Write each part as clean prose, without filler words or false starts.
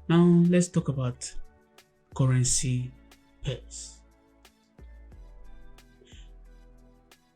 Now let's talk about currency pairs.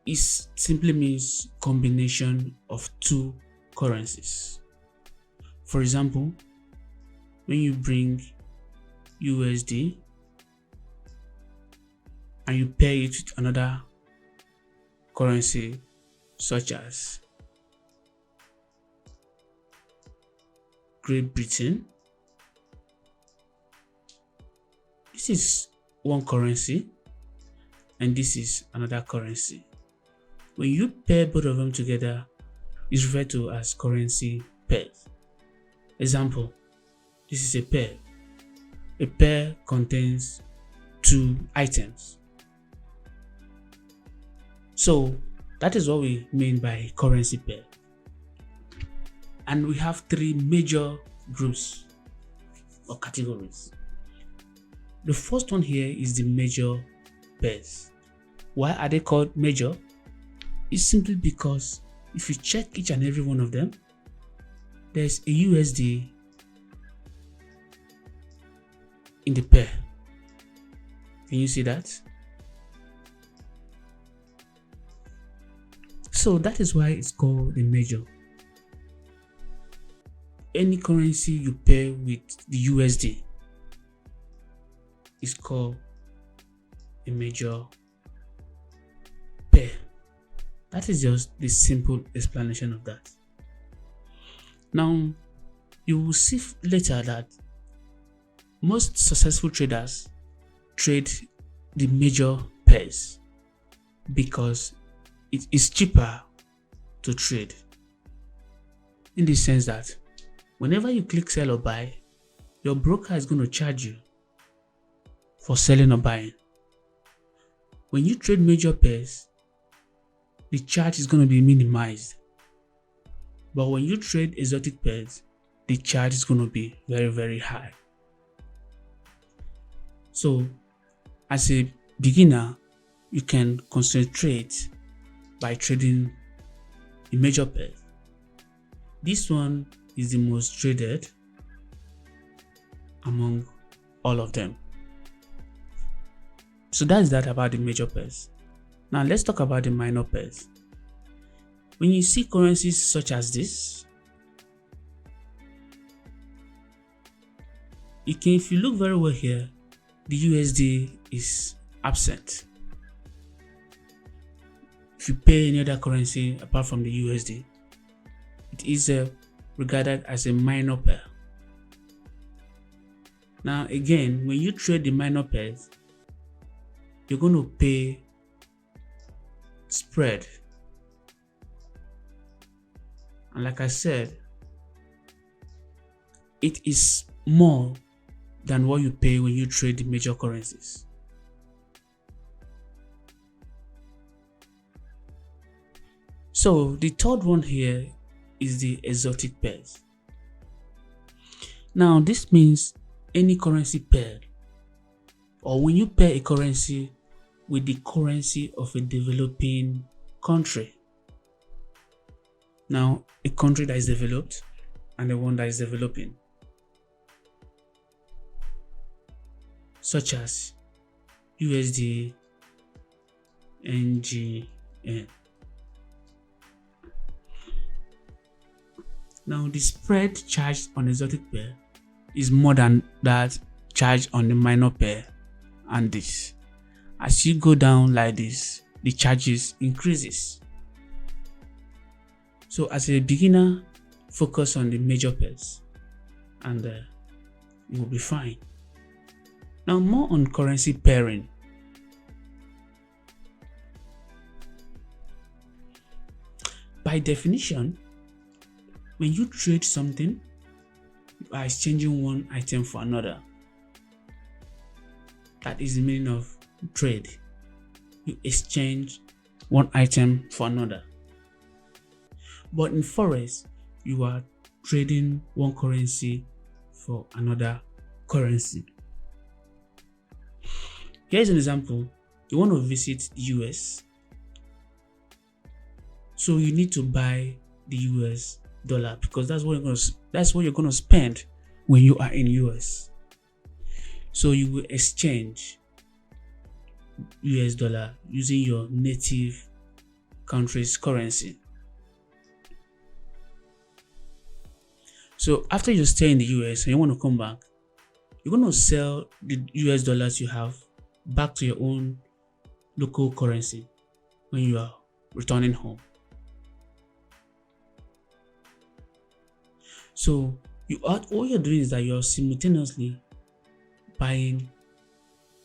It simply means combination of two currencies. For example, when you bring USD and you pair it with another currency such as Great Britain, this is one currency and this is another currency. When you pair both of them together, it's referred to as currency pairs. Example, this is a pair. A pair contains two items. So that is what we mean by currency pair. And we have three major groups or categories. The first one here is the major pairs. Why are they called major? It's simply because if you check each and every one of them, there's a USD in the pair. Can you see that? So that is why it's called a major. Any currency you pair with the USD is called a major pair. That is just the simple explanation of that. Now, you will see later that most successful traders trade the major pairs because it is cheaper to trade. In the sense that whenever you click sell or buy, your broker is going to charge you for selling or buying. When you trade major pairs, the charge is going to be minimized. But when you trade exotic pairs, the charge is going to be very, very high. So, as a beginner, you can concentrate by trading the major pairs. This one is the most traded among all of them. So that's that about the major pairs. Now let's talk about the minor pairs. When you see currencies such as this, if you look very well here, the USD is absent. If you pay any other currency apart from the USD, it is regarded as a minor pair. Now again, when you trade the minor pairs, you're going to pay spread. And like I said, it is more than what you pay when you trade the major currencies. So the third one here is the exotic pairs. Now this means any currency pair, or when you pair a currency with the currency of a developing country. Now a country that is developed and the one that is developing, such as USD and GBP. Now the spread charged on exotic pair is more than that charged on the minor pair, and this. As you go down like this, the charges increases. So as a beginner, focus on the major pairs and you will be fine. Now more on currency pairing. By definition, when you trade something, you are exchanging one item for another. That is the meaning of trade. You exchange one item for another. But in Forex, you are trading one currency for another currency. Here's an example. You want to visit the US, so you need to buy the US dollar because that's what you're going to spend when you are in US. So you will exchange US dollar using your native country's currency. So after you stay in the US and you want to come back, you're going to sell the US dollars you have back to your own local currency when you are returning home. So all you're doing is that you're simultaneously buying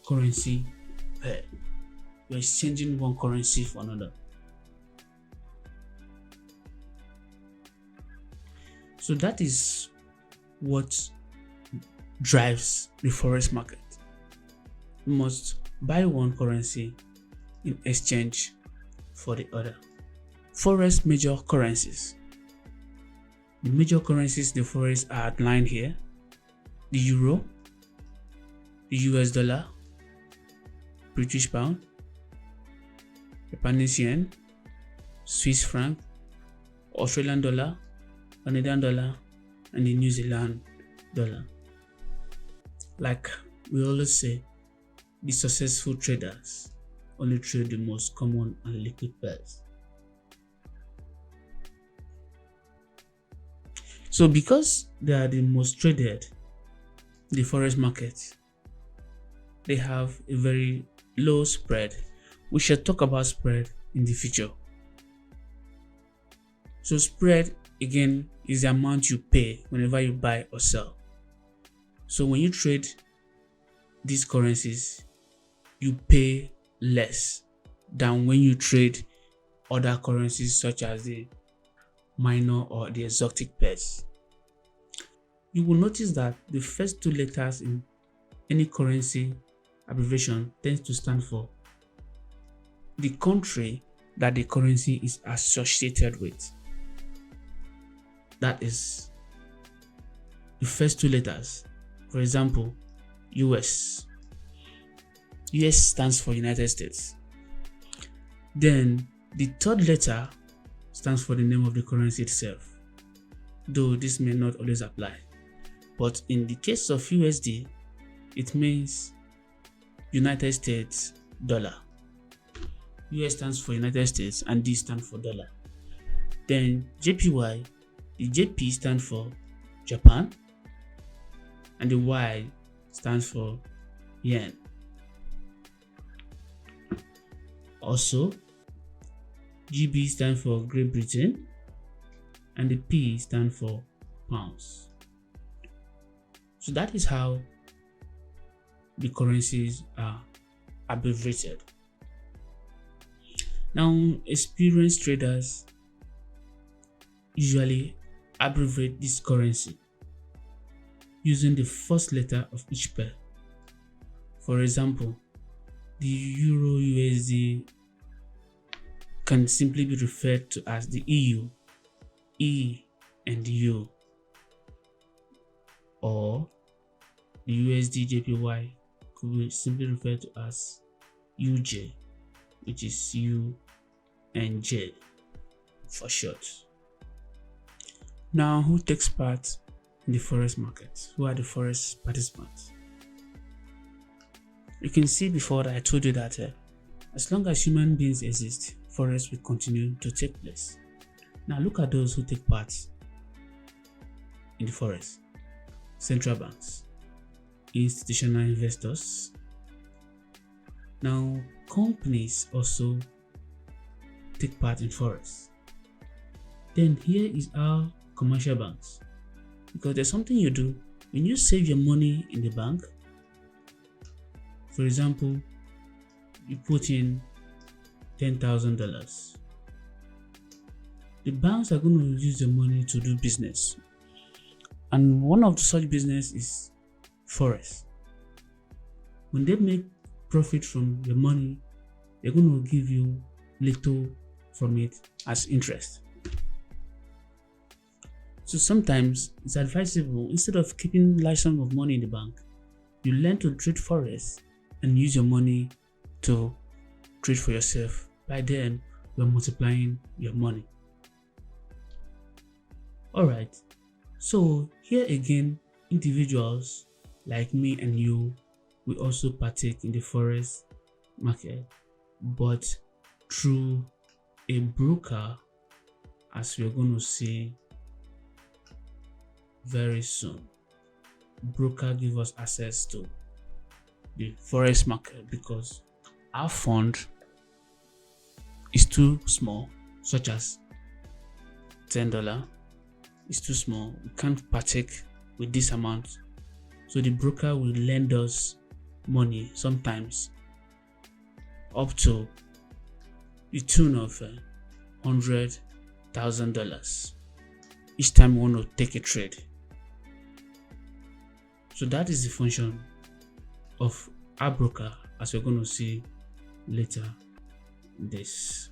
currency pair. You're exchanging one currency for another. So that is what drives the forex market. You must buy one currency in exchange for the other. Forex major currencies. The major currencies the forex are outlined here: the euro, the US dollar, British pound, Japanese yen, Swiss franc, Australian dollar, Canadian dollar, and the New Zealand dollar. Like we always say, the successful traders only trade the most common and liquid pairs. So because they are the most traded, the forex market, they have a very low spread. We shall talk about spread in the future. So spread again is the amount you pay whenever you buy or sell. So when you trade these currencies, you pay less than when you trade other currencies such as the minor or the exotic pairs. You will notice that the first two letters in any currency abbreviation tends to stand for the country that the currency is associated with. That is the first two letters. For example, US. US stands for United States. Then the third letter stands for the name of the currency itself, though this may not always apply. But in the case of USD, it means United States dollar. US stands for United States and D stands for dollar. Then JPY, the JP stands for Japan and the Y stands for yen. Also, GB stands for Great Britain and the P stands for pounds. So that is how the currencies are abbreviated. Now, experienced traders usually abbreviate this currency using the first letter of each pair. For example, the Euro USD can simply be referred to as the EU, E and U, or the USD JPY could be simply referred to as UJ, which is U and J for short. Now, who takes part in the forex market? Who are the forex participants? You can see before that I told you that as long as human beings exist, forex will continue to take place. Now look at those who take part in the forex: central banks, institutional investors. Now companies also take part in forex. Then here is our commercial banks, because there's something you do when you save your money in the bank. For example, you put in $10,000. The banks are going to use the money to do business, and one of such business is forex. When they make profit from your money, they're going to give you little from it as interest. So sometimes it's advisable, instead of keeping large sum of money in the bank, you learn to trade forex and use your money to trade for yourself. By then, you're multiplying your money. Alright, so here again, individuals like me and you, we also partake in the forex market, but through a broker, as we're going to see very soon. Broker give us access to the forex market because our fund is too small, such as $10 is too small. We can't partake with this amount. So the broker will lend us money sometimes up to the tune of $100,000 each time we want to take a trade. So that is the function of our broker, as we're going to see later in this.